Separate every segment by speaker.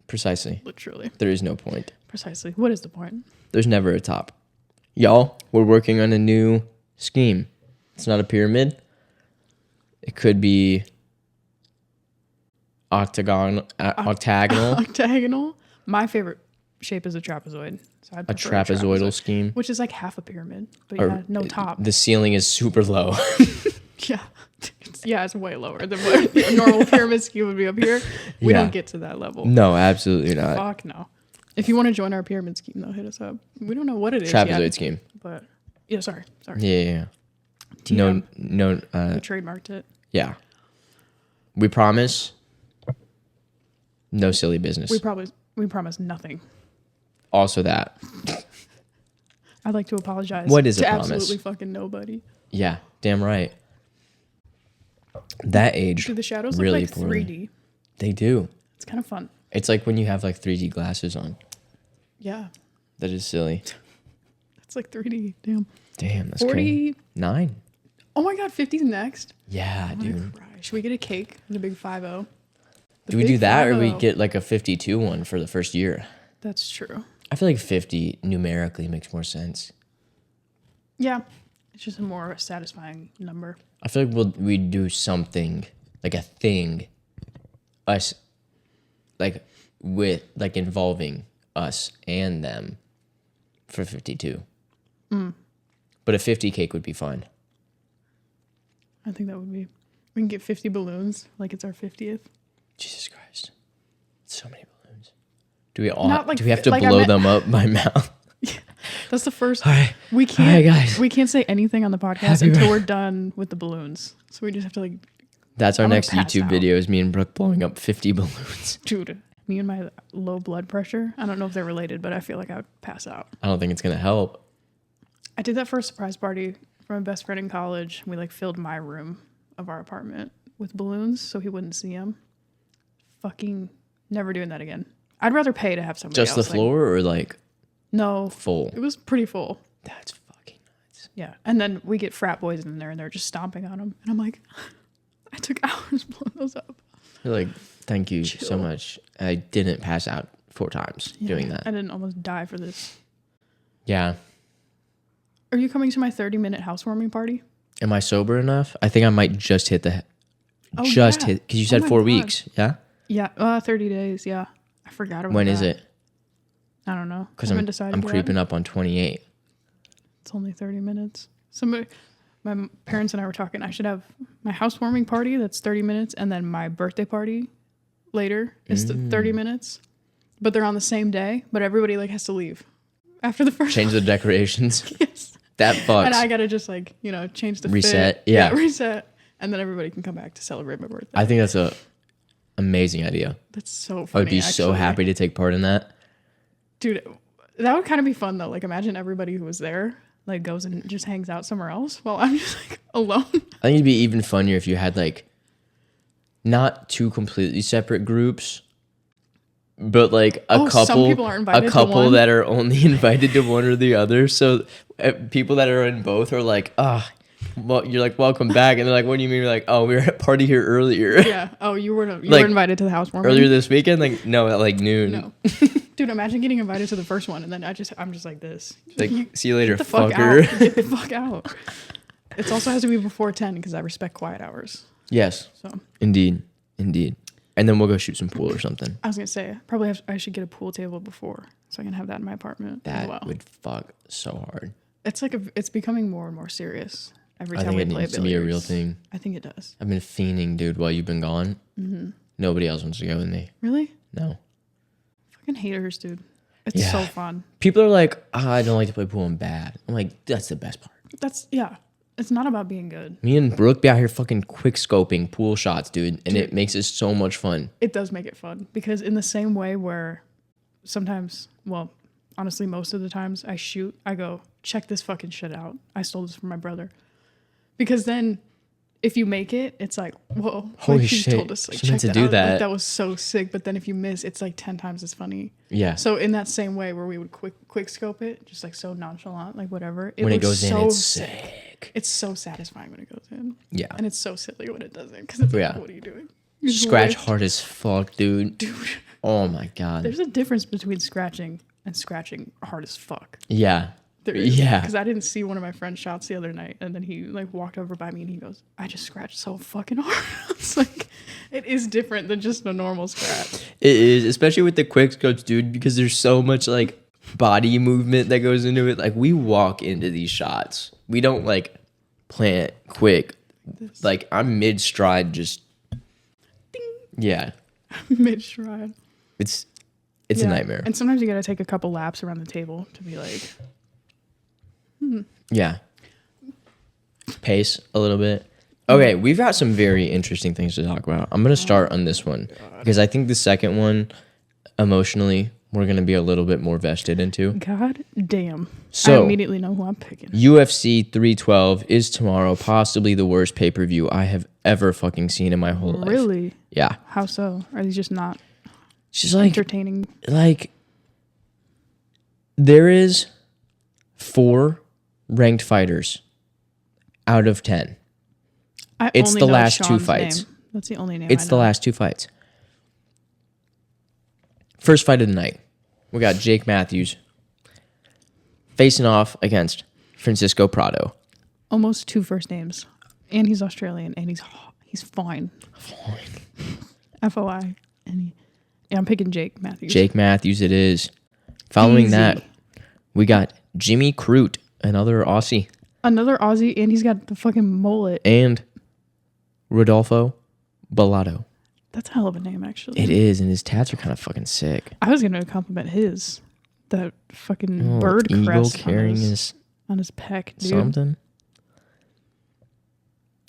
Speaker 1: Precisely.
Speaker 2: Literally.
Speaker 1: There is no point.
Speaker 2: Precisely. What is the point?
Speaker 1: There's never a top. Y'all, we're working on a new scheme. It's not a pyramid. It could be octagonal.
Speaker 2: Octagonal. My favorite shape is a trapezoid. So
Speaker 1: A trapezoidal scheme.
Speaker 2: Which is like half a pyramid, but
Speaker 1: Or
Speaker 2: no top.
Speaker 1: The ceiling is super low.
Speaker 2: Yeah, it's way lower than what a normal pyramid scheme would be up here. We don't get to that level.
Speaker 1: No, absolutely not.
Speaker 2: Fuck no. If you want to join our pyramid scheme, though, hit us up. We don't know what it is
Speaker 1: Trapezoid
Speaker 2: yet,
Speaker 1: scheme.
Speaker 2: But yeah, sorry.
Speaker 1: Yeah.
Speaker 2: TM.
Speaker 1: No.
Speaker 2: We trademarked it.
Speaker 1: Yeah. We promise. No silly business.
Speaker 2: We promise nothing.
Speaker 1: Also that.
Speaker 2: I'd like to apologize.
Speaker 1: What is
Speaker 2: to
Speaker 1: a promise?
Speaker 2: Absolutely fucking nobody.
Speaker 1: Yeah, damn right. That age.
Speaker 2: Do the shadows
Speaker 1: really
Speaker 2: look like 3D?
Speaker 1: They do.
Speaker 2: It's kind of fun.
Speaker 1: It's like when you have like 3D glasses on.
Speaker 2: Yeah.
Speaker 1: That is silly.
Speaker 2: It's like 3D. Damn,
Speaker 1: that's
Speaker 2: 49.
Speaker 1: Crazy.
Speaker 2: Oh my god, 50's next.
Speaker 1: Yeah, dude.
Speaker 2: Should we get a cake and a big 5-0?
Speaker 1: Do we do that or we get like a 52 one for the first year?
Speaker 2: That's true.
Speaker 1: I feel like 50 numerically makes more sense.
Speaker 2: Yeah. It's just a more satisfying number.
Speaker 1: I feel like we'd do something, like a thing, us, like with, like involving us and them for 52. But a 50 cake would be fine.
Speaker 2: I think that would be. We can get 50 balloons like it's our 50th.
Speaker 1: Jesus Christ. So many balloons. Do we have to
Speaker 2: like
Speaker 1: blow them up by mouth?
Speaker 2: Yeah, that's the first.
Speaker 1: All right.
Speaker 2: We can't.
Speaker 1: All right, guys.
Speaker 2: We can't say anything on the podcast until we're done with the balloons. So we just have to like.
Speaker 1: That's our next YouTube video is me and Brooke blowing up 50 balloons.
Speaker 2: Dude, me and my low blood pressure. I don't know if they're related, but I feel like I would pass out.
Speaker 1: I don't think it's going to help.
Speaker 2: I did that for a surprise party for my best friend in college. We like filled my room of our apartment with balloons so he wouldn't see them. Fucking never doing that again. I'd rather pay to have somebody
Speaker 1: Just
Speaker 2: else.
Speaker 1: the floor or like
Speaker 2: no
Speaker 1: full?
Speaker 2: It was pretty full.
Speaker 1: That's fucking nuts.
Speaker 2: Yeah. And then we get frat boys in there and they're just stomping on them. And I'm like, I took hours blowing those up.
Speaker 1: You're like, thank you so much. I didn't pass out 4 times doing that.
Speaker 2: I didn't almost die for this.
Speaker 1: Yeah.
Speaker 2: Are you coming to my 30-minute housewarming party?
Speaker 1: Am I sober enough? I think I might just hit hit, because you said 4 weeks. Yeah?
Speaker 2: Yeah. 30 days. Yeah. I forgot about
Speaker 1: When
Speaker 2: that.
Speaker 1: is it?
Speaker 2: I don't know.
Speaker 1: Because I'm creeping up on 28.
Speaker 2: It's only 30 minutes. My parents and I were talking. I should have my housewarming party that's 30 minutes, and then my birthday party later is 30 minutes. But they're on the same day. But everybody like has to leave after the first.
Speaker 1: Change the decorations.
Speaker 2: Yes.
Speaker 1: That fucks.
Speaker 2: And I gotta just like change the
Speaker 1: reset.
Speaker 2: Fit.
Speaker 1: Yeah,
Speaker 2: reset, and then everybody can come back to celebrate my birthday.
Speaker 1: I think that's a amazing idea.
Speaker 2: That's so funny.
Speaker 1: I would be so happy to take part in that.
Speaker 2: Dude, that would kind of be fun though. Like imagine everybody who was there like goes and just hangs out somewhere else while I'm just like alone.
Speaker 1: I think it'd be even funnier if you had like not 2 completely separate groups, but like a couple. Some people aren't invited. A couple that are only invited to one or the other. So people that are in both are like, well, you're like, welcome back, and they're like, what do you mean? You're like, oh, we were at a party here earlier.
Speaker 2: Yeah. Oh, you were invited to the housewarming
Speaker 1: earlier this weekend. Like no, at like noon.
Speaker 2: No. Dude, imagine getting invited to the first one, and then I'm just like this.
Speaker 1: Like, see you later,
Speaker 2: get the
Speaker 1: fucker.
Speaker 2: Fuck out. Get the fuck out. It also has to be before 10 because I respect quiet hours.
Speaker 1: Yes.
Speaker 2: So.
Speaker 1: Indeed. And then we'll go shoot some pool or something.
Speaker 2: I was gonna say, I should get a pool table before, so I can have that in my apartment.
Speaker 1: That would fuck so hard.
Speaker 2: It's like it's becoming more and more serious every time we play billiards.
Speaker 1: I think it needs to be a real thing.
Speaker 2: I think it does.
Speaker 1: I've been fiending, dude, while you've been gone. Mm-hmm. Nobody else wants to go with me.
Speaker 2: Really?
Speaker 1: No.
Speaker 2: Fucking haters, dude. It's so fun.
Speaker 1: People are like, I don't like to play pool. I'm bad. I'm like, that's the best part.
Speaker 2: It's not about being good.
Speaker 1: Me and Brooke be out here fucking quick scoping pool shots, dude, and it makes it so much fun.
Speaker 2: It does make it fun because in the same way where sometimes, well, honestly, most of the times I go, check this fucking shit out. I stole this from my brother. Because then if you make it, it's like, whoa.
Speaker 1: Holy shit.
Speaker 2: Told us, like,
Speaker 1: she meant to do that.
Speaker 2: Like, that was so sick. But then if you miss, it's like 10 times as funny.
Speaker 1: Yeah.
Speaker 2: So in that same way where we would quick scope it, just like so nonchalant, like whatever.
Speaker 1: When it goes in, it's sick.
Speaker 2: It's so satisfying when it goes in.
Speaker 1: Yeah.
Speaker 2: And it's so silly when it doesn't because it's like, what are you doing?
Speaker 1: Scratch hard as fuck, dude. Oh my god.
Speaker 2: There's a difference between scratching and scratching hard as fuck.
Speaker 1: Yeah.
Speaker 2: Yeah. Because I didn't see one of my friend's shots the other night, and then he like walked over by me and he goes, "I just scratched so fucking hard." It's like, it is different than just a normal scratch.
Speaker 1: It is, especially with the quick scopes, dude, because there's so much like body movement that goes into it. Like we walk into these shots. We don't like plan it quick. Like I'm mid stride, just ding. Yeah.
Speaker 2: Mid stride.
Speaker 1: It's a nightmare.
Speaker 2: And sometimes you gotta take a couple laps around the table to be like,
Speaker 1: Yeah. Pace a little bit. Okay, we've got some very interesting things to talk about. I'm going to start on this one because I think the second one, emotionally, we're going to be a little bit more vested into.
Speaker 2: God damn.
Speaker 1: So,
Speaker 2: I immediately know who I'm picking.
Speaker 1: UFC 312 is tomorrow, possibly the worst pay-per-view I have ever fucking seen in my whole life.
Speaker 2: Really?
Speaker 1: Yeah.
Speaker 2: How so? Are these just not
Speaker 1: like,
Speaker 2: entertaining?
Speaker 1: Like, there is 4 ranked fighters out of 10. It's the last 2 fights.
Speaker 2: Name. That's the only name.
Speaker 1: It's the last 2 fights. First fight of the night, we got Jake Matthews facing off against Francisco Prado.
Speaker 2: Almost 2 first names, and he's Australian, and he's fine. FOI. And I'm picking Jake Matthews.
Speaker 1: Jake Matthews, it is. Following that, we got Jimmy Crute, another Aussie.
Speaker 2: Another Aussie, and he's got the fucking mullet.
Speaker 1: And Rodolfo Bellato.
Speaker 2: That's a hell of a name, actually.
Speaker 1: It is, and his tats are kind of fucking sick.
Speaker 2: I was going to compliment his. That fucking bird crest
Speaker 1: carrying
Speaker 2: on his pec, dude.
Speaker 1: Something.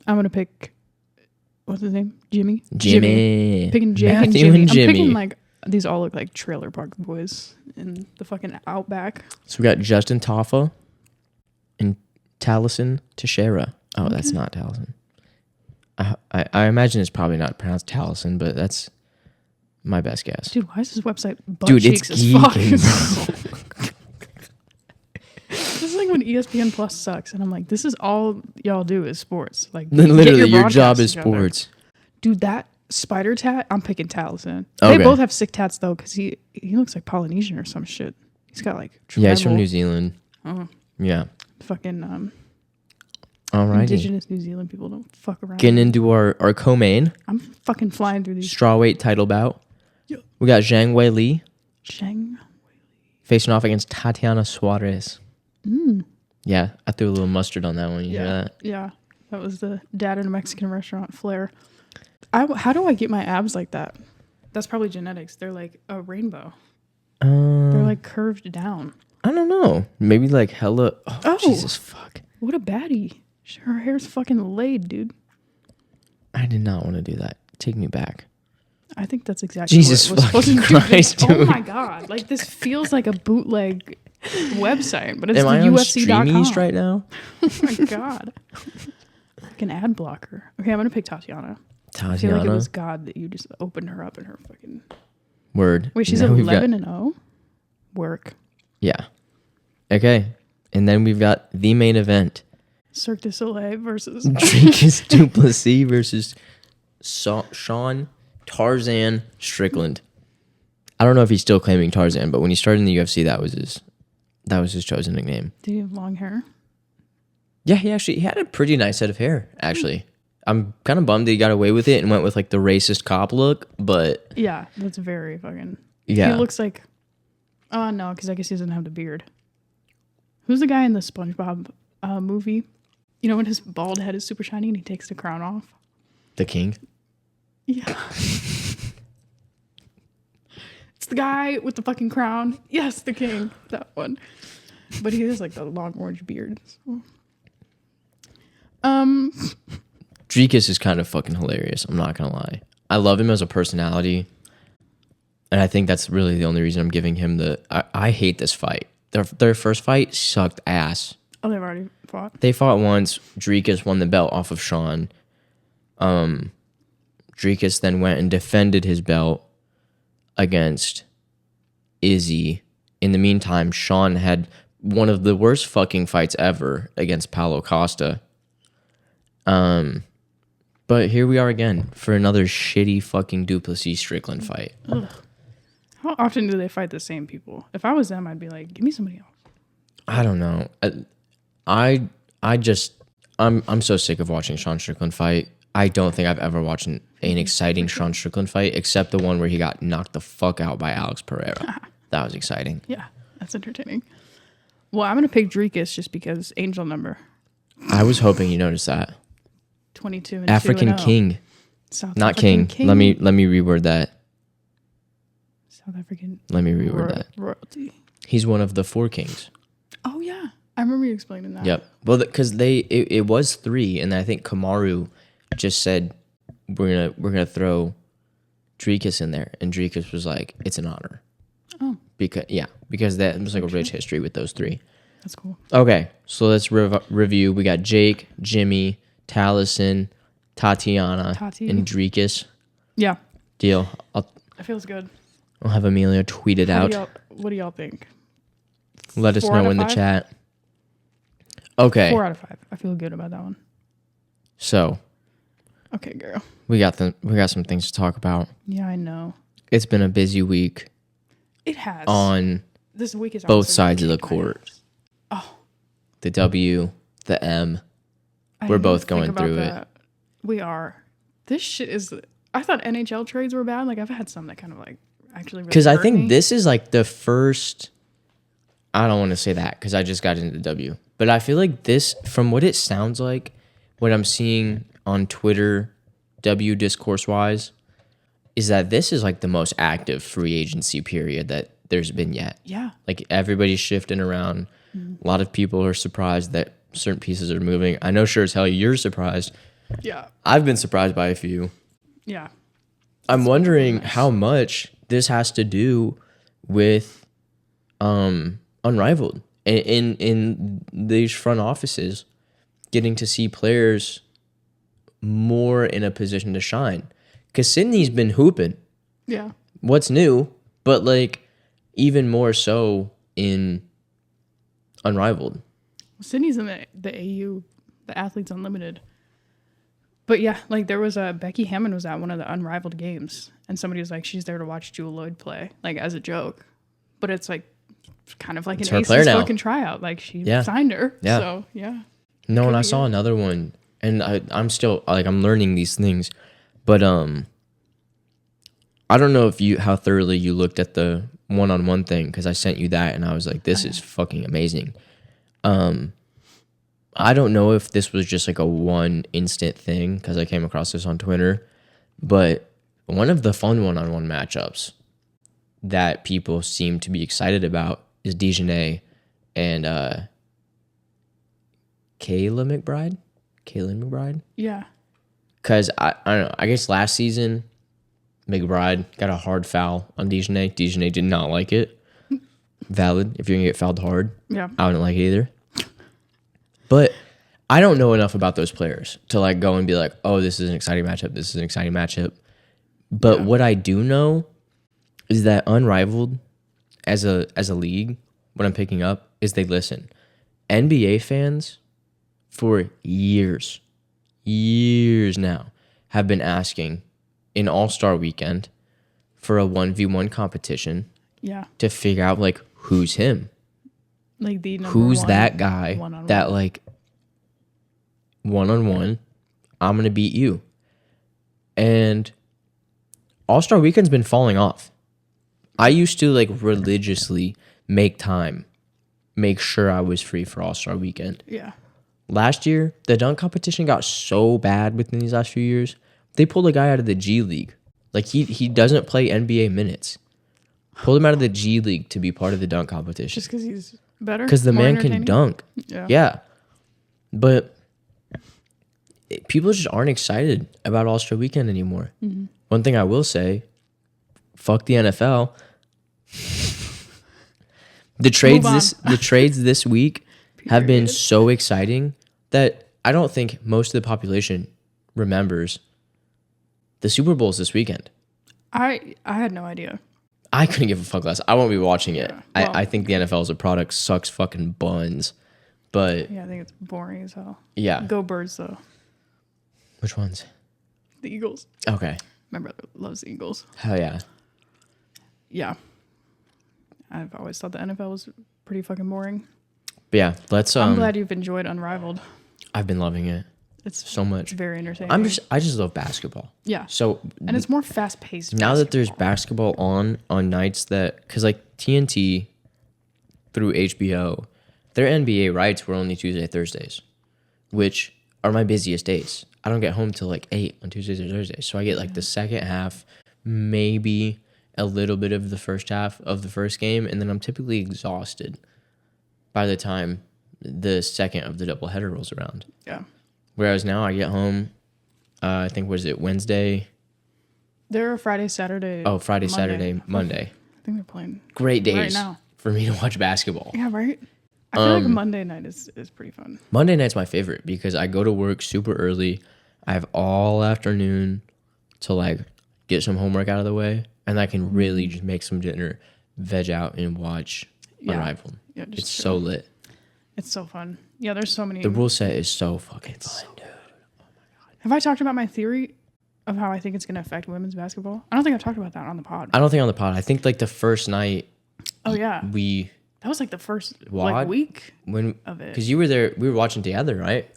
Speaker 2: I'm going to pick, what's his name? Jimmy. Picking Jake
Speaker 1: Matthew
Speaker 2: and Jimmy.
Speaker 1: I'm
Speaker 2: picking like, these all look like trailer park boys in the fucking outback.
Speaker 1: So we got Justin Taffa and Taliesin Teixeira. Oh, okay. That's not Taliesin. I imagine it's probably not pronounced Taliesin, but that's my best guess.
Speaker 2: Dude, why is this website butt cheeks as fuck? This is like when ESPN Plus sucks, and I'm like, this is all y'all do is sports. Like,
Speaker 1: literally, your job is sports.
Speaker 2: Dude, that spider tat, I'm picking Taliesin.
Speaker 1: Okay.
Speaker 2: They both have sick tats though, because he looks like Polynesian or some shit. He's got like tribal.
Speaker 1: Yeah, he's from New Zealand. Yeah.
Speaker 2: Fucking
Speaker 1: Alrighty.
Speaker 2: Indigenous New Zealand people don't fuck around.
Speaker 1: Getting into our co-main.
Speaker 2: I'm fucking flying through these.
Speaker 1: Strawweight title bout.
Speaker 2: Yep.
Speaker 1: We got Zhang Weili.
Speaker 2: Facing
Speaker 1: off against Tatiana Suarez. Yeah, I threw a little mustard on that one. You hear that?
Speaker 2: Yeah, that was the dad in a Mexican restaurant flair. How do I get my abs like that? That's probably genetics. They're like a rainbow. They're like curved down.
Speaker 1: I don't know. Maybe like hella. Oh, Jesus fuck.
Speaker 2: What a baddie. Her hair's fucking laid, dude.
Speaker 1: I did not want to do that. Take me back.
Speaker 2: I think that's exactly
Speaker 1: Jesus
Speaker 2: what it was
Speaker 1: fucking
Speaker 2: supposed
Speaker 1: Christ,
Speaker 2: to do.
Speaker 1: dude.
Speaker 2: Oh my god. Like, this feels like a bootleg website, but it's
Speaker 1: Am
Speaker 2: the
Speaker 1: I on
Speaker 2: UFC.com.
Speaker 1: Streamies right now?
Speaker 2: Oh my god. Like an ad blocker. Okay, I'm going to pick Tatiana.
Speaker 1: Tatiana.
Speaker 2: I feel like it was God that you just opened her up in her fucking...
Speaker 1: Word.
Speaker 2: Wait, she's 11-0? Work.
Speaker 1: Yeah. Okay. And then we've got the main event.
Speaker 2: Cirque du Soleil versus...
Speaker 1: Dricus Duplessis versus Sean Tarzan Strickland. I don't know if he's still claiming Tarzan, but when he started in the UFC, that was his chosen nickname.
Speaker 2: Did he have long hair?
Speaker 1: Yeah, he had a pretty nice head of hair, actually. I'm kind of bummed that he got away with it and went with like the racist cop look, but...
Speaker 2: Yeah, that's very fucking...
Speaker 1: Yeah.
Speaker 2: He looks like... Oh, no, because I guess he doesn't have the beard. Who's the guy in the SpongeBob movie? You know when his bald head is super shiny and he takes the crown off?
Speaker 1: The king?
Speaker 2: Yeah. It's the guy with the fucking crown. Yes, the king. That one. But he has like the long orange beard. So.
Speaker 1: Dricus is kind of fucking hilarious. I'm not going to lie. I love him as a personality. And I think that's really the only reason I'm giving him the... I hate this fight. Their first fight sucked ass.
Speaker 2: Oh, they've already fought?
Speaker 1: They fought once. Dricus won the belt off of Sean. Dricus then went and defended his belt against Izzy. In the meantime, Sean had one of the worst fucking fights ever against Paulo Costa. But here we are again for another shitty fucking Duplessis Strickland fight.
Speaker 2: Ugh. How often do they fight the same people? If I was them, I'd be like, give me somebody else.
Speaker 1: I don't know. I'm so sick of watching Sean Strickland fight. I don't think I've ever watched an exciting Sean Strickland fight, except the one where he got knocked the fuck out by Alex Pereira. That was exciting.
Speaker 2: Yeah, that's entertaining. Well, I'm going to pick Dricus just because angel number.
Speaker 1: I was hoping you noticed that.
Speaker 2: 22 and
Speaker 1: African
Speaker 2: 2-0.
Speaker 1: king.
Speaker 2: South
Speaker 1: Not
Speaker 2: African
Speaker 1: king. Let me reword that.
Speaker 2: South African.
Speaker 1: Let me reword that.
Speaker 2: Royalty.
Speaker 1: He's one of the 4 kings.
Speaker 2: Oh, yeah. I remember you explaining that.
Speaker 1: Yep. Well, because it was 3, and I think Kamaru just said we're gonna throw Dricus in there, and Dricus was like, "It's an honor."
Speaker 2: Oh.
Speaker 1: Because that was like a rich history with those 3.
Speaker 2: That's cool.
Speaker 1: Okay, so let's review. We got Jake, Jimmy, Taliesin, Tatiana, and Dricus.
Speaker 2: Yeah.
Speaker 1: Deal.
Speaker 2: That feels good.
Speaker 1: I'll have Amelia tweet it out.
Speaker 2: What do y'all think?
Speaker 1: Let us know in the chat. Okay.
Speaker 2: 4 out of 5. I feel good about that one.
Speaker 1: So.
Speaker 2: Okay, girl.
Speaker 1: We got some things to talk about.
Speaker 2: Yeah, I know.
Speaker 1: It's been a busy week.
Speaker 2: It has.
Speaker 1: On
Speaker 2: this week is
Speaker 1: both sides of the court.
Speaker 2: Oh.
Speaker 1: The W, the M. We're both going through it.
Speaker 2: We are. This shit is. I thought NHL trades were bad. Like I've had some that kind of like actually.
Speaker 1: Because I think this is like the first. I don't want to say that because I just got into the W, but I feel like this, from what it sounds like, what I'm seeing on Twitter, W discourse wise, is that this is like the most active free agency period that there's been yet.
Speaker 2: Yeah.
Speaker 1: Like everybody's shifting around. A lot of people are surprised that certain pieces are moving. I know sure as hell you're surprised.
Speaker 2: Yeah.
Speaker 1: I've been surprised by a few.
Speaker 2: Yeah.
Speaker 1: I'm wondering how much this has to do with Unrivaled in these front offices getting to see players more in a position to shine. Because Sydney's been hooping.
Speaker 2: Yeah.
Speaker 1: What's new? But like even more so in Unrivaled.
Speaker 2: Sydney's in the AU, the Athletes Unlimited. But yeah, like there was Becky Hammond was at one of the Unrivaled games, and somebody was like, she's there to watch Jewel Lloyd play, like as a joke. But it's like kind of like an Aces fucking tryout. Like she signed her. Yeah. So yeah.
Speaker 1: No, and I saw another one, and I'm still like I'm learning these things, but I don't know how thoroughly you looked at the one-on-one thing because I sent you that, and I was like, this is fucking amazing. I don't know if this was just like a one instant thing because I came across this on Twitter, but one of the fun one-on-one matchups that people seem to be excited about is Dejanay and Kayla McBride? Yeah. Because I don't know, I guess last season, McBride got a hard foul on Dejanay. Dejanay did not like it. Valid. If you're going to get fouled hard. Yeah. I wouldn't like it either. But I don't know enough about those players to like go and be like, oh, this is an exciting matchup. This is an exciting matchup. But what I do know is that Unrivaled as a league, what I'm picking up is they listen. NBA fans for years now have been asking in All-Star Weekend for a 1v1 competition. Yeah. To figure out like who's him. Like the who's that guy one-on-one. That like one-on-one, I'm gonna beat you. And All-Star Weekend's been falling off. I used to like religiously make sure I was free for All-Star Weekend. Yeah. Last year, the dunk competition got so bad within these last few years, they pulled a guy out of the G League. Like he doesn't play NBA minutes. Pulled him out of the G League to be part of the dunk competition.
Speaker 2: Just because he's better?
Speaker 1: Because the man can dunk. Yeah. But people just aren't excited about All-Star Weekend anymore. Mm-hmm. One thing I will say, fuck the NFL. The trades this week have been so exciting that I don't think most of the population remembers the Super Bowl's this weekend.
Speaker 2: I had no idea.
Speaker 1: I couldn't give a fuck less. I won't be watching it. Well, I think the NFL as a product sucks fucking buns. But
Speaker 2: yeah, I think it's boring as hell.
Speaker 1: Yeah.
Speaker 2: Go Birds though.
Speaker 1: Which ones?
Speaker 2: The Eagles.
Speaker 1: Okay.
Speaker 2: My brother loves the Eagles.
Speaker 1: Hell yeah.
Speaker 2: Yeah. I've always thought the NFL was pretty fucking boring.
Speaker 1: But yeah, let's.
Speaker 2: I'm glad you've enjoyed Unrivaled.
Speaker 1: I've been loving it.
Speaker 2: It's
Speaker 1: so much.
Speaker 2: It's very entertaining.
Speaker 1: I just love basketball.
Speaker 2: Yeah.
Speaker 1: So
Speaker 2: and it's more fast paced.
Speaker 1: Now that there's basketball on nights that, because like TNT through HBO, their NBA rights were only Tuesday, Thursdays, which are my busiest days. I don't get home till like 8 on Tuesdays or Thursdays. So I get like the second half, maybe a little bit of the first half of the first game, and then I'm typically exhausted by the time the second of the doubleheader rolls around.
Speaker 2: Yeah.
Speaker 1: Whereas now I get home, I think, what is it, Wednesday?
Speaker 2: They're Friday, Saturday.
Speaker 1: Oh, Friday, Monday. Saturday, Monday.
Speaker 2: I think they're playing.
Speaker 1: Great days
Speaker 2: right now
Speaker 1: for me to watch basketball.
Speaker 2: Yeah, right? I feel like Monday night is pretty fun.
Speaker 1: Monday night's my favorite because I go to work super early. I have all afternoon to like get some homework out of the way, and I can really just make some dinner, veg out, and watch Unrivaled. Yeah, it's so lit.
Speaker 2: It's so fun. Yeah, there's so many.
Speaker 1: The rule set is so fucking fun, dude. Oh my god.
Speaker 2: Have I talked about my theory of how I think it's going to affect women's basketball? I don't think I've talked about that on the pod.
Speaker 1: I don't think on the pod. I think like the first night.
Speaker 2: Oh yeah.
Speaker 1: That
Speaker 2: was like the first like week of it.
Speaker 1: Because you were there, we were watching together, right?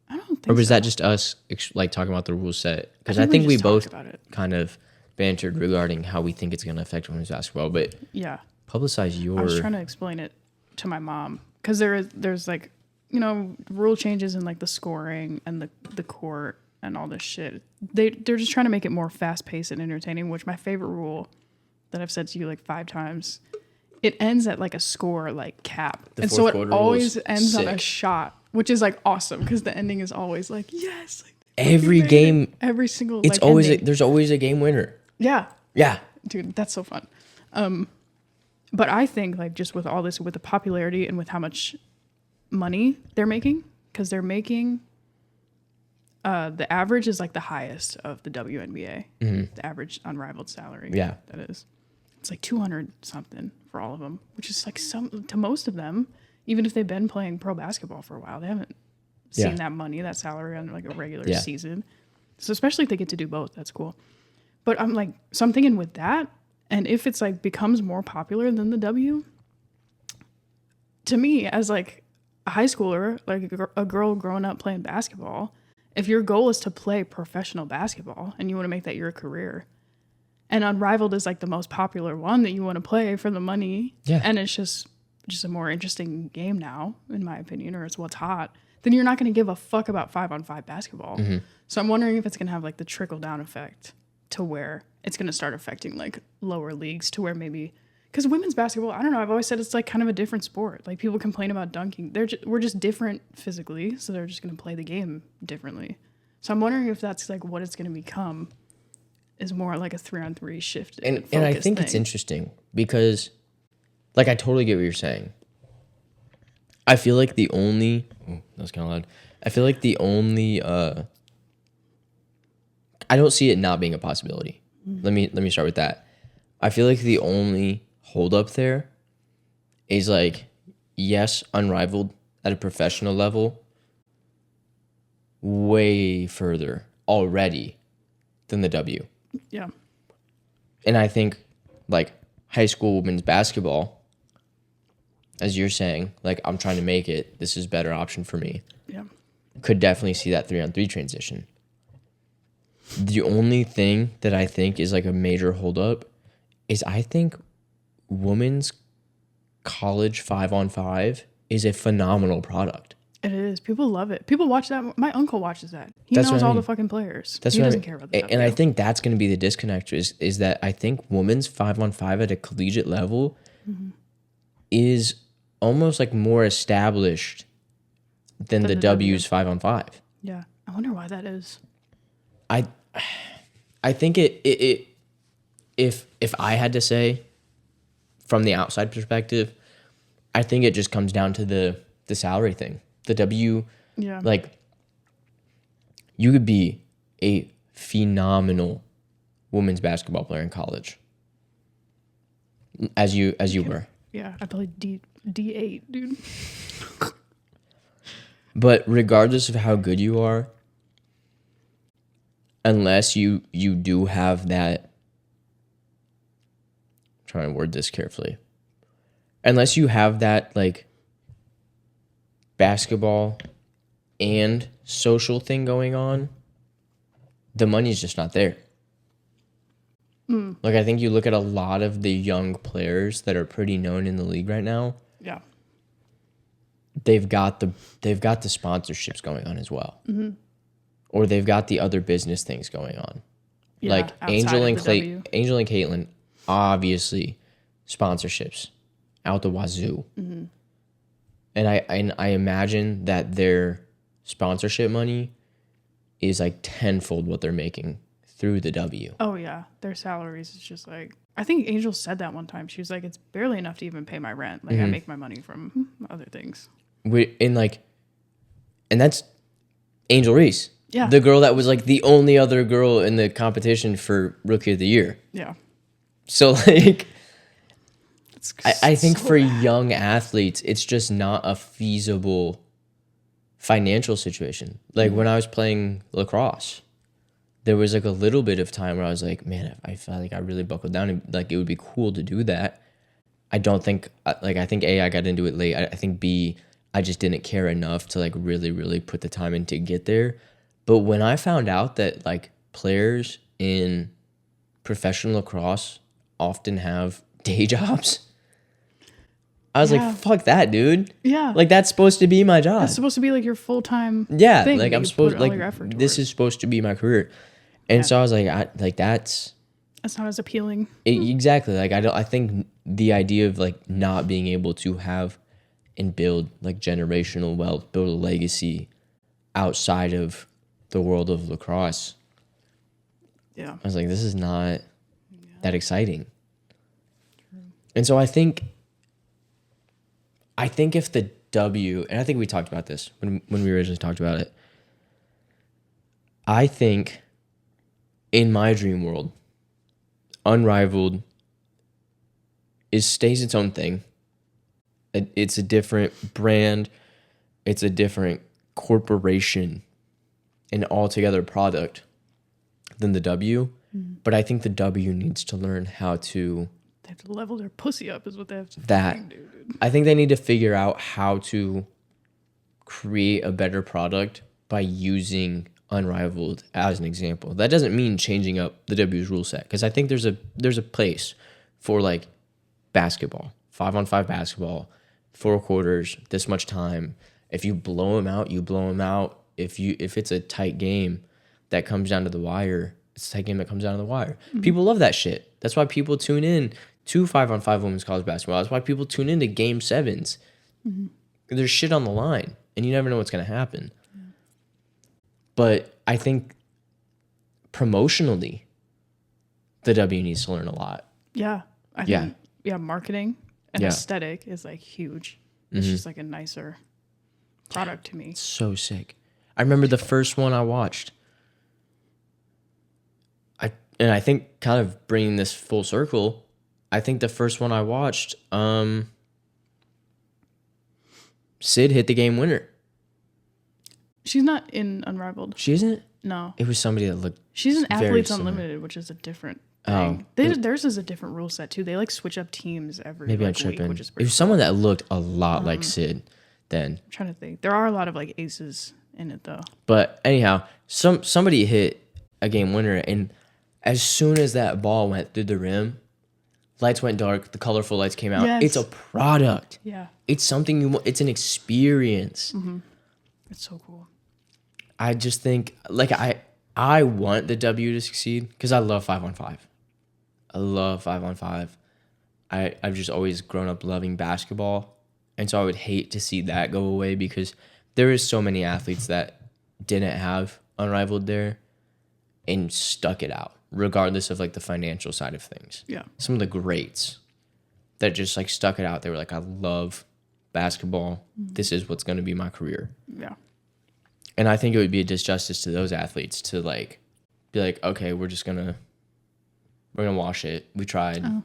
Speaker 2: I don't think.
Speaker 1: Or was that just us like talking about the rule set? Because I think we both kind of bantered regarding how we think it's going to affect women's basketball. But
Speaker 2: yeah,
Speaker 1: publicize your.
Speaker 2: I was trying to explain it to my mom because there's like, you know, rule changes in like the scoring and the court and all this shit. They're just trying to make it more fast paced and entertaining. Which my favorite rule that I've said to you like 5 times. It ends at like a score like cap. And so it always ends on a shot, which is like awesome because the ending is always like, yes. Like,
Speaker 1: every game.
Speaker 2: Every single
Speaker 1: it's like always there's always a game winner.
Speaker 2: Yeah.
Speaker 1: Yeah.
Speaker 2: Dude, that's so fun. But I think like just with all this, with the popularity and with how much money they're making, because they're making the average is like the highest of the WNBA. Mm-hmm. The average unrivaled salary.
Speaker 1: Yeah.
Speaker 2: That is. It's like 200 something for all of them, which is like some to most of them, even if they've been playing pro basketball for a while, they haven't seen that money, that salary on like a regular season. So especially if they get to do both, that's cool. But I'm like, so I'm thinking with that, and if it's like becomes more popular than the W, to me as like a high schooler, like a girl growing up playing basketball, if your goal is to play professional basketball and you want to make that your career, and Unrivaled is like the most popular one that you want to play for the money. Yeah. And it's just a more interesting game now, in my opinion, or it's what's hot. Then you're not going to give a fuck about 5-on-5 basketball. Mm-hmm. So I'm wondering if it's going to have like the trickle down effect to where it's going to start affecting like lower leagues to where maybe, because women's basketball, I don't know, I've always said it's like kind of a different sport. Like people complain about dunking. We're just different physically. So they're just going to play the game differently. So I'm wondering if that's like what it's going to become. Is more like a 3-on-3 shift.
Speaker 1: And I think it's interesting because, like, I totally get what you're saying. I feel like the only... Oh, that was kind of loud. I feel like the only... I don't see it not being a possibility. Mm-hmm. Let me start with that. I feel like the only holdup there is, like, yes, Unrivaled at a professional level, way further already than the W.
Speaker 2: Yeah.
Speaker 1: And I think like high school women's basketball, as you're saying, like I'm trying to make it, this is a better option for me.
Speaker 2: Yeah.
Speaker 1: Could definitely see that 3-on-3 transition. The only thing that I think is like a major holdup is I think women's college 5-on-5 is a phenomenal product.
Speaker 2: It is. People love it. People watch that. My uncle watches that. He knows all the fucking players. He doesn't care about that.
Speaker 1: And I think that's going to be the disconnect is that I think women's 5-on-5 at a collegiate level is almost like more established than the W's 5-on-5.
Speaker 2: Yeah. I wonder why that is.
Speaker 1: I think it if I had to say from the outside perspective, I think it just comes down to the salary thing. The W, like, you could be a phenomenal women's basketball player in college, as you were.
Speaker 2: Yeah, I played D8, dude.
Speaker 1: But regardless of how good you are, unless you do have that, I'm trying to word this carefully, unless you have that like basketball and social thing going on, the money's just not there. Like, I think you look at a lot of the young players that are pretty known in the league right now.
Speaker 2: Yeah.
Speaker 1: They've got the sponsorships going on as well.
Speaker 2: Mm-hmm.
Speaker 1: Or they've got the other business things going on.
Speaker 2: Yeah,
Speaker 1: like Angel and Caitlin, obviously sponsorships out the wazoo.
Speaker 2: Mm-hmm.
Speaker 1: And I imagine that their sponsorship money is like tenfold what they're making through the W.
Speaker 2: Oh yeah, their salaries is just like, I think Angel said that one time. She was like, it's barely enough to even pay my rent. Like I make my money from other things.
Speaker 1: And that's Angel Reese.
Speaker 2: Yeah.
Speaker 1: The girl that was like the only other girl in the competition for Rookie of the Year.
Speaker 2: Yeah.
Speaker 1: So like, I think
Speaker 2: so
Speaker 1: for
Speaker 2: bad.
Speaker 1: young athletes, it's just not a feasible financial situation. Like when I was playing lacrosse, there was like a little bit of time where I was like, man, I felt like I really buckled down and like it would be cool to do that. I don't think I think A, I got into it late. I think B, I just didn't care enough to like really, really put the time in to get there. But when I found out that like players in professional lacrosse often have day jobs, I was like, fuck that, dude.
Speaker 2: Yeah.
Speaker 1: Like that's supposed to be my job.
Speaker 2: That's supposed to be like your full-time
Speaker 1: Yeah,
Speaker 2: thing
Speaker 1: like
Speaker 2: that
Speaker 1: I'm
Speaker 2: you
Speaker 1: supposed
Speaker 2: put all
Speaker 1: like
Speaker 2: your effort
Speaker 1: this
Speaker 2: towards.
Speaker 1: is supposed to be my career. And so I was like that's
Speaker 2: not as appealing.
Speaker 1: Exactly. Like I think the idea of like not being able to have and build like generational wealth, build a legacy outside of the world of lacrosse.
Speaker 2: Yeah.
Speaker 1: I was like, this is not that exciting. True. And so I think if the W, and I think we talked about this when we originally talked about it, I think in my dream world, Unrivaled stays its own thing. It's a different brand. It's a different corporation, an altogether product than the W. But I think the W needs to learn how to...
Speaker 2: They have to level their pussy up is what they have to
Speaker 1: do, dude. I think they need to figure out how to create a better product by using Unrivaled as an example. That doesn't mean changing up the W's rule set, because I think there's a place for like basketball, 5-on-5 basketball, 4 quarters, this much time. If you blow them out, you blow them out. If it's a tight game that comes down to the wire, it's a tight game that comes down to the wire. Mm-hmm. People love that shit. That's why people tune in to 5-on-5 women's college basketball. That's why people tune into game 7s. Mm-hmm. There's shit on the line, and you never know what's going to happen. Yeah. But I think promotionally, the W needs to learn a lot.
Speaker 2: Yeah. I think marketing and aesthetic is like huge. It's just like a nicer product to me.
Speaker 1: It's so sick. I remember the first one I watched. And I think kind of bringing this full circle, I think the first one I watched, Sid hit the game winner.
Speaker 2: She's not in Unrivaled.
Speaker 1: She isn't?
Speaker 2: No.
Speaker 1: It was somebody that looked
Speaker 2: She's in Athletes Unlimited, which is a different thing. Theirs is a different rule set too. They like switch up teams every
Speaker 1: maybe
Speaker 2: like,
Speaker 1: I'm tripping.
Speaker 2: week, which is
Speaker 1: It
Speaker 2: pretty
Speaker 1: was someone that looked a lot like Sid then.
Speaker 2: I'm trying to think. There are a lot of like aces in it though.
Speaker 1: But anyhow, somebody hit a game winner, and as soon as that ball went through the rim, lights went dark, the colorful lights came out.
Speaker 2: Yes.
Speaker 1: It's a product.
Speaker 2: Yeah.
Speaker 1: It's something you want. It's an experience.
Speaker 2: Mm-hmm. It's so cool.
Speaker 1: I just think, like, I want the W to succeed because I love 5-on-5. I love 5-on-5. I've just always grown up loving basketball. And so I would hate to see that go away because there is so many athletes that didn't have Unrivaled there and stuck it out, regardless of like the financial side of things.
Speaker 2: Yeah.
Speaker 1: Some of the greats that just like stuck it out. They were like, I love basketball. Mm-hmm. This is what's going to be my career.
Speaker 2: Yeah.
Speaker 1: And I think it would be a disjustice to those athletes to like be like, okay, we're gonna wash it. We tried. Oh.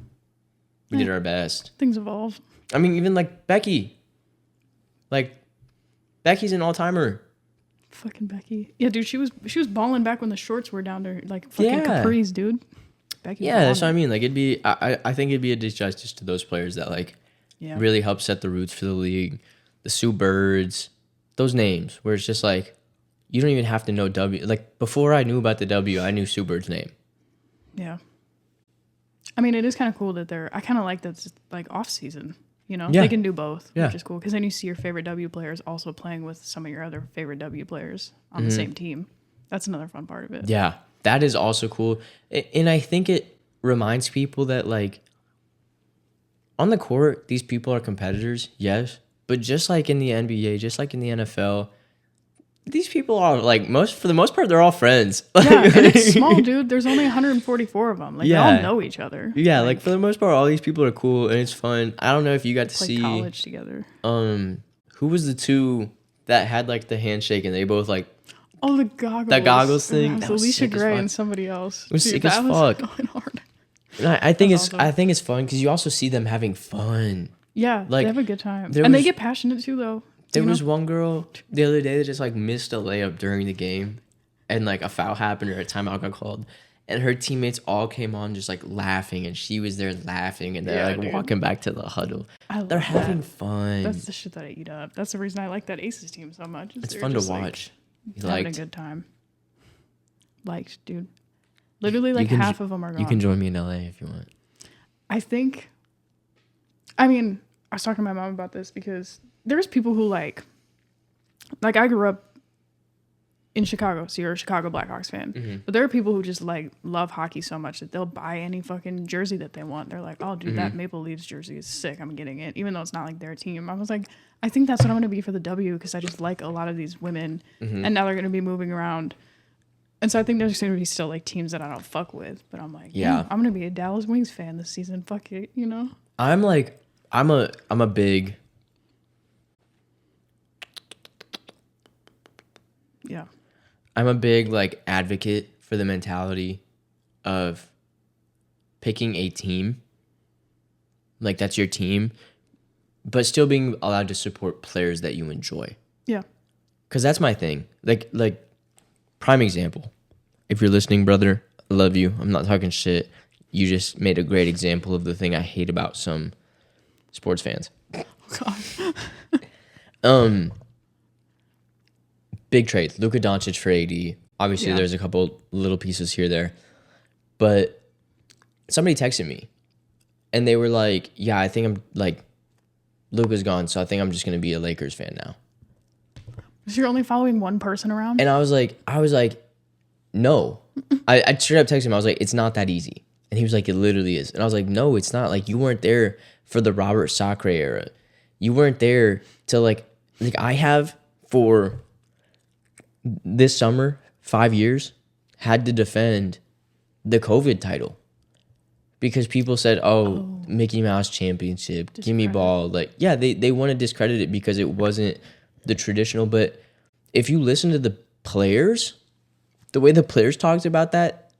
Speaker 1: We did our best.
Speaker 2: Things evolve.
Speaker 1: I mean, even like Becky. Like, Becky's an all-timer.
Speaker 2: Fucking Becky. Yeah, dude, she was balling back when the shorts were down to like fucking capris, dude. Becky.
Speaker 1: Yeah, that's what I mean. Like it'd be, I think it'd be a disjustice to those players that like really help set the roots for the league. The Sue Birds, those names where it's just like you don't even have to know W. Like before I knew about the W, I knew Sue Bird's name.
Speaker 2: Yeah. I mean, it is kind of cool that I kind of like that it's like off season. You know,
Speaker 1: Yeah.
Speaker 2: they can do both, which is cool. Because then you see your favorite W players also playing with some of your other favorite W players on the same team. That's another fun part of it.
Speaker 1: Yeah, that is also cool. And I think it reminds people that, like, on the court, these people are competitors, yes. But just like in the NBA, just like in the NFL, these people are, like, for the most part, they're all friends.
Speaker 2: Yeah, and it's small, dude. There's only 144 of them. Like, they all know each other.
Speaker 1: Yeah, like, for the most part, all these people are cool, and it's fun. I don't know if you got to see...
Speaker 2: college together.
Speaker 1: Who was the two that had, like, the handshake, and they both, like...
Speaker 2: Oh, the goggles.
Speaker 1: The goggles thing.
Speaker 2: That was Alicia Gray and somebody else.
Speaker 1: It was sick as fuck.
Speaker 2: Going hard.
Speaker 1: And I think it's fun, because you also see them having fun.
Speaker 2: Yeah,
Speaker 1: like,
Speaker 2: they have a good time. And they get passionate, too, though.
Speaker 1: There was one girl the other day that just like missed a layup during the game, and like a foul happened or a timeout got called, and her teammates all came on just like laughing, and she was there laughing, and they're walking back to the huddle. They're having fun.
Speaker 2: That's the shit that I eat up. That's the reason I like that Aces team so much.
Speaker 1: It's fun to watch.
Speaker 2: Having a good time. Liked, dude. Literally, like half of them are gone.
Speaker 1: You can join me in LA if you want.
Speaker 2: I mean, I was talking to my mom about this because there's people who like I grew up in Chicago, so you're a Chicago Blackhawks fan. Mm-hmm. But there are people who just like love hockey so much that they'll buy any fucking jersey that they want. They're like, oh, dude, that Maple Leafs jersey is sick. I'm getting it, even though it's not like their team. I was like, I think that's what I'm going to be for the W because I just like a lot of these women, and now they're going to be moving around. And so I think there's going to be still like teams that I don't fuck with, but I'm like, I'm going to be a Dallas Wings fan this season. Fuck it, you know?
Speaker 1: I'm a big...
Speaker 2: Yeah.
Speaker 1: I'm a big like advocate for the mentality of picking a team. Like that's your team, but still being allowed to support players that you enjoy.
Speaker 2: Yeah.
Speaker 1: Cause that's my thing. Like prime example. If you're listening, brother, I love you. I'm not talking shit. You just made a great example of the thing I hate about some sports fans. God. Big trade. Luka Dončić for AD. Obviously, there's a couple little pieces here there. But somebody texted me. And they were like, yeah, I think I'm like, Luka's gone, so I think I'm just going to be a Lakers fan now.
Speaker 2: So you're only following one person around?
Speaker 1: And I was like, no. I straight up texted him. I was like, it's not that easy. And he was like, it literally is. And I was like, no, it's not. Like, you weren't there for the Robert Sacre era. You weren't there to like I have for... this summer, 5 years, had to defend the COVID title because people said, oh, Mickey Mouse Championship, gimme ball. Like, yeah, they want to discredit it because it wasn't the traditional. But if you listen to the players, the way the players talked about that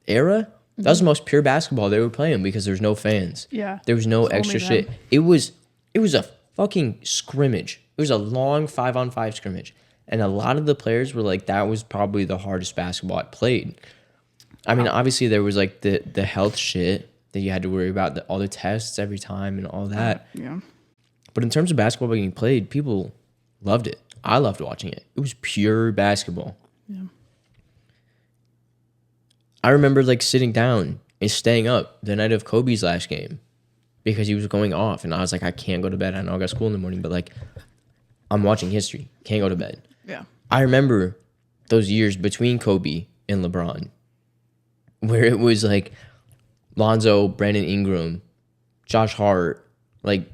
Speaker 1: era, that was the most pure basketball they were playing because there's no fans.
Speaker 2: Yeah.
Speaker 1: There was no extra shit. It was a fucking scrimmage. It was a long 5-on-5 scrimmage. And a lot of the players were like, that was probably the hardest basketball I played. I mean, obviously there was like the health shit that you had to worry about, all the tests every time and all that.
Speaker 2: Yeah.
Speaker 1: But in terms of basketball being played, people loved it. I loved watching it. It was pure basketball.
Speaker 2: Yeah.
Speaker 1: I remember like sitting down and staying up the night of Kobe's last game because he was going off. And I was like, I can't go to bed. I know I got school in the morning, but like, I'm watching history. Can't go to bed.
Speaker 2: Yeah.
Speaker 1: I remember those years between Kobe and LeBron where it was like Lonzo, Brandon Ingram, Josh Hart, like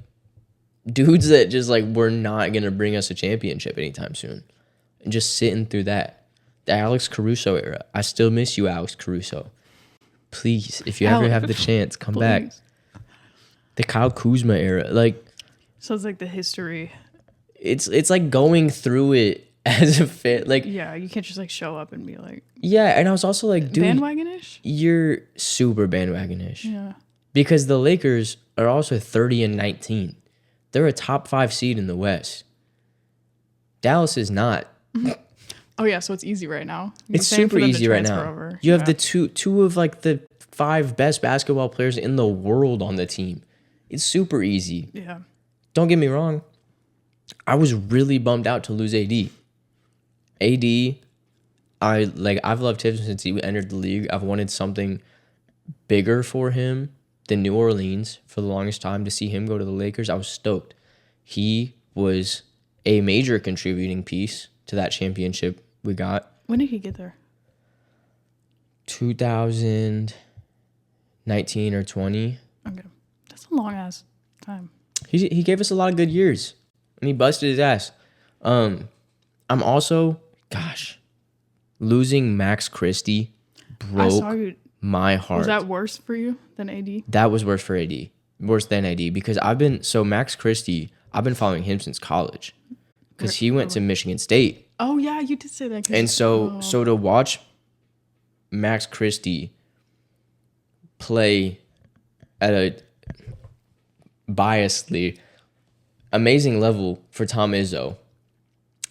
Speaker 1: dudes that just like were not going to bring us a championship anytime soon. And just sitting through that. The Alex Caruso era. I still miss you, Alex Caruso. Please, if you ever have the chance, come back. The Kyle Kuzma era. Like,
Speaker 2: so it's like the history.
Speaker 1: It's like going through it as a fan. Like,
Speaker 2: yeah, you can't just like show up and be like,
Speaker 1: yeah. And I was also like, dude,
Speaker 2: bandwagonish.
Speaker 1: You're super bandwagonish.
Speaker 2: Yeah.
Speaker 1: Because the Lakers are also 30-19. They're a top 5 seed in the West. Dallas is not.
Speaker 2: Oh yeah, so it's easy right now.
Speaker 1: It's super easy right now.
Speaker 2: Over.
Speaker 1: You have the two of like the 5 best basketball players in the world on the team. It's super easy.
Speaker 2: Yeah.
Speaker 1: Don't get me wrong. I was really bummed out to lose AD. I've loved him since he entered the league. I've wanted something bigger for him than New Orleans for the longest time. To see him go to the Lakers, I was stoked. He was a major contributing piece to that championship we got.
Speaker 2: When did he get there?
Speaker 1: 2019 or 20.
Speaker 2: Okay. That's a long ass time.
Speaker 1: He gave us a lot of good years, and he busted his ass. I'm also, losing Max Christie broke my heart.
Speaker 2: Was that worse for you than AD?
Speaker 1: That was worse for AD. Worse than AD, because Max Christie, I've been following him since college, because he went to Michigan State.
Speaker 2: Oh yeah, you did say that.
Speaker 1: And so to watch Max Christie play at a biasedly amazing level for Tom Izzo,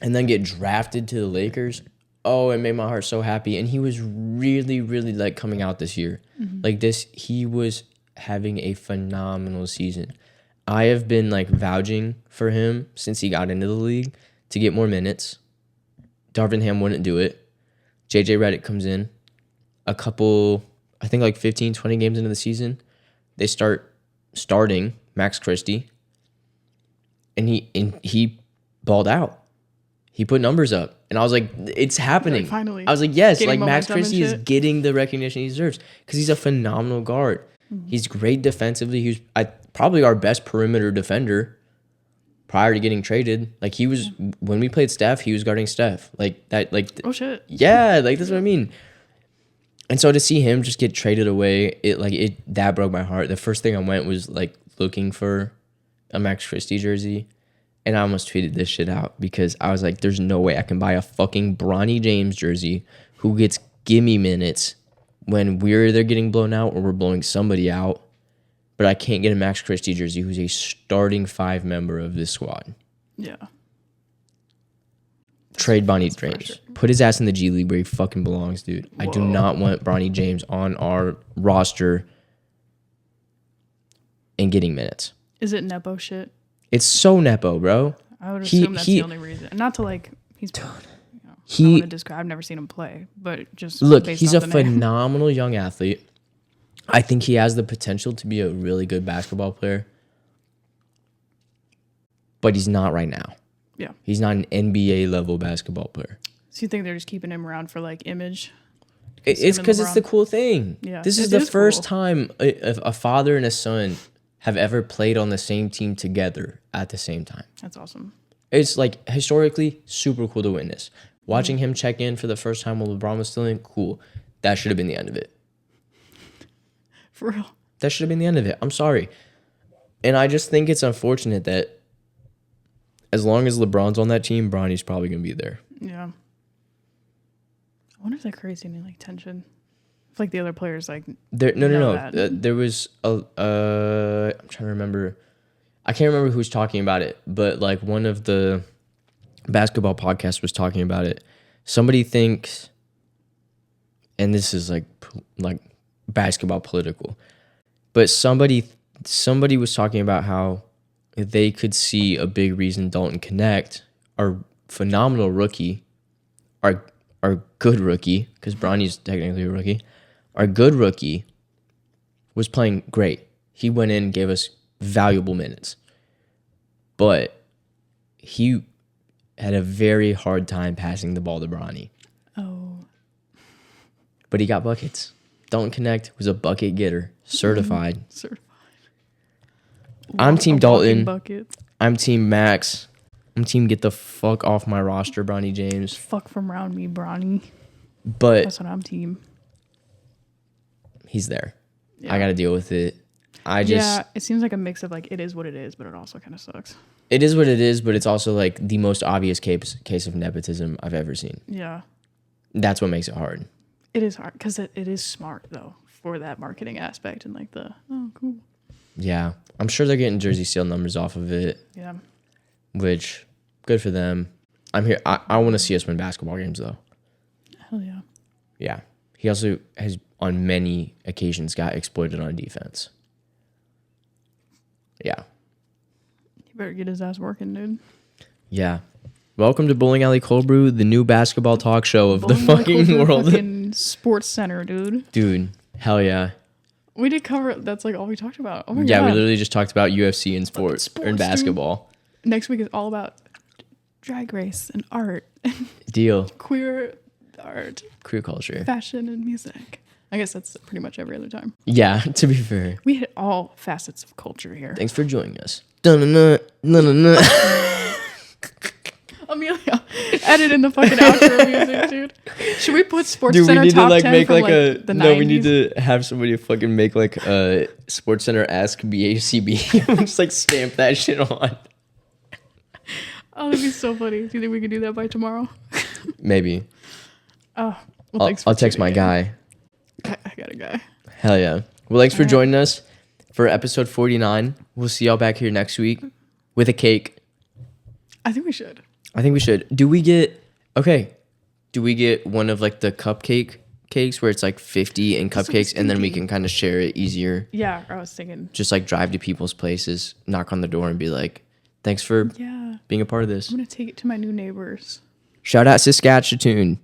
Speaker 1: and then get drafted to the Lakers, it made my heart so happy. And he was really, really like coming out this year. Mm-hmm. He was having a phenomenal season. I have been like vouching for him since he got into the league to get more minutes. Darvin Ham wouldn't do it. JJ Redick comes in a couple, I think like 15, 20 games into the season. They starting Max Christie, and he balled out. He put numbers up, and I was like, it's happening.
Speaker 2: Finally.
Speaker 1: I was like, yes, like Max Christie is getting the recognition he deserves because he's a phenomenal guard. Mm-hmm. He's great defensively. He was probably our best perimeter defender prior to getting traded. Like he was, when we played Steph, he was guarding Steph. Like that, like,
Speaker 2: oh shit.
Speaker 1: Yeah, like that's what I mean. And so to see him just get traded away, that broke my heart. The first thing I went was like looking for a Max Christie jersey, and I almost tweeted this shit out because I was like, there's no way I can buy a fucking Bronny James jersey who gets gimme minutes when we're either getting blown out or we're blowing somebody out. But I can't get a Max Christie jersey who's a starting 5 member of this squad.
Speaker 2: Yeah.
Speaker 1: Trade Bronny James. Sure. Put his ass in the G League where he fucking belongs, dude. Whoa. I do not want Bronny James on our roster and getting minutes.
Speaker 2: Is it Nepo shit?
Speaker 1: It's so Nepo, bro.
Speaker 2: I would assume that's the only reason. Not to like, he's... I want to describe. I've never seen him play, but just
Speaker 1: look, he's a phenomenal young athlete. I think he has the potential to be a really good basketball player, but he's not right now.
Speaker 2: Yeah,
Speaker 1: he's not an NBA level basketball player.
Speaker 2: So you think they're just keeping him around for like image?
Speaker 1: It's because it's the cool thing.
Speaker 2: Yeah,
Speaker 1: this is the first time a father and a son have ever played on the same team together at the same time.
Speaker 2: That's awesome.
Speaker 1: It's like historically super cool to witness. Watching him check in for the first time while LeBron was still in, cool. That should have been the end of it.
Speaker 2: For real.
Speaker 1: That should have been the end of it. I'm sorry. And I just think it's unfortunate that as long as LeBron's on that team, Bronny's probably going to be there.
Speaker 2: Yeah. I wonder if that creates any like tension. If like the other players like
Speaker 1: no. There was I'm trying to remember. I can't remember who's talking about it, but like one of the basketball podcasts was talking about it. Somebody thinks, and this is like basketball political, but somebody was talking about how they could see a big reason Dalton Connect, our phenomenal rookie, our good rookie, because Bronny's technically a rookie, our good rookie was playing great. He went in and gave us valuable minutes, but he had a very hard time passing the ball to Bronny.
Speaker 2: Oh.
Speaker 1: But he got buckets. Dalton Connect was a bucket getter, certified. I'm Team Dalton. I'm Team Max. I'm Team get the fuck off my roster, Bronny James.
Speaker 2: Fuck from around me, Bronny.
Speaker 1: But
Speaker 2: that's what I'm Team.
Speaker 1: He's there. Yeah. I got to deal with it.
Speaker 2: It seems like a mix of like it is what it is, but it also kind of sucks.
Speaker 1: It is what it is, but it's also like the most obvious case of nepotism I've ever seen.
Speaker 2: Yeah.
Speaker 1: That's what makes it hard.
Speaker 2: It is hard because it is smart though for that marketing aspect and like cool.
Speaker 1: Yeah. I'm sure they're getting jersey sale numbers off of it.
Speaker 2: Yeah.
Speaker 1: Which, good for them. I'm here. I want to see us win basketball games, though.
Speaker 2: Hell yeah.
Speaker 1: Yeah. He also has, on many occasions, got exploited on defense. Yeah.
Speaker 2: He better get his ass working, dude.
Speaker 1: Yeah. Welcome to Bowling Alley Cold Brew, the new basketball talk show of
Speaker 2: Bowling
Speaker 1: the fucking world.
Speaker 2: Fucking Sports Center, dude.
Speaker 1: Dude, hell yeah.
Speaker 2: We did cover. That's like all we talked about. Oh my god.
Speaker 1: Yeah, we literally just talked about UFC and sports or in basketball.
Speaker 2: Dude. Next week is all about drag race and art.
Speaker 1: Deal.
Speaker 2: Queer art.
Speaker 1: Queer culture.
Speaker 2: Fashion and music. I guess that's pretty much every other time.
Speaker 1: Yeah, to be fair.
Speaker 2: We hit all facets of culture here.
Speaker 1: Thanks for joining us.
Speaker 2: Amelia, edit in the fucking outro music, dude. Should we put Sports
Speaker 1: Dude,
Speaker 2: Center
Speaker 1: we need
Speaker 2: top
Speaker 1: to like
Speaker 2: 10
Speaker 1: make
Speaker 2: from
Speaker 1: like
Speaker 2: like
Speaker 1: a
Speaker 2: the 90s?
Speaker 1: no. We need to have somebody fucking make like a Sports Center-esque BACB. Just like stamp that shit on.
Speaker 2: Oh, that'd be so funny. Do you think we could do that by tomorrow?
Speaker 1: Maybe.
Speaker 2: Oh, well, thanks.
Speaker 1: I'll text my guy.
Speaker 2: I got a guy.
Speaker 1: Hell yeah. Well, thanks for joining us for episode 49. We'll see y'all back here next week with a cake.
Speaker 2: I think we should.
Speaker 1: I think we should. Do we get one of like the cupcake cakes where it's like 50 in cupcakes and then we can kind of share it easier?
Speaker 2: Yeah, I was thinking.
Speaker 1: Just like drive to people's places, knock on the door and be like, thanks for being a part of this.
Speaker 2: I'm going to take it to my new neighbors.
Speaker 1: Shout out Saskatchewan.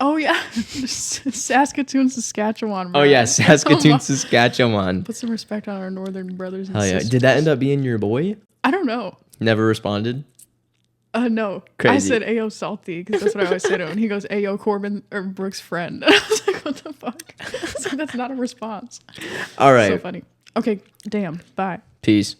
Speaker 2: Oh, yeah. Saskatoon, Saskatchewan. Bro.
Speaker 1: Oh, yeah. Saskatoon, Saskatchewan.
Speaker 2: Put some respect on our northern brothers and
Speaker 1: Hell yeah.
Speaker 2: sisters.
Speaker 1: Did that end up being your boy?
Speaker 2: I don't know.
Speaker 1: Never responded?
Speaker 2: No.
Speaker 1: Crazy.
Speaker 2: I said Ayo Salty because that's what I always say to him. He goes, Ayo Corbin or Brooke's friend. I was like, what the fuck? So that's not a response.
Speaker 1: All right.
Speaker 2: So funny. Okay, damn. Bye.
Speaker 1: Peace.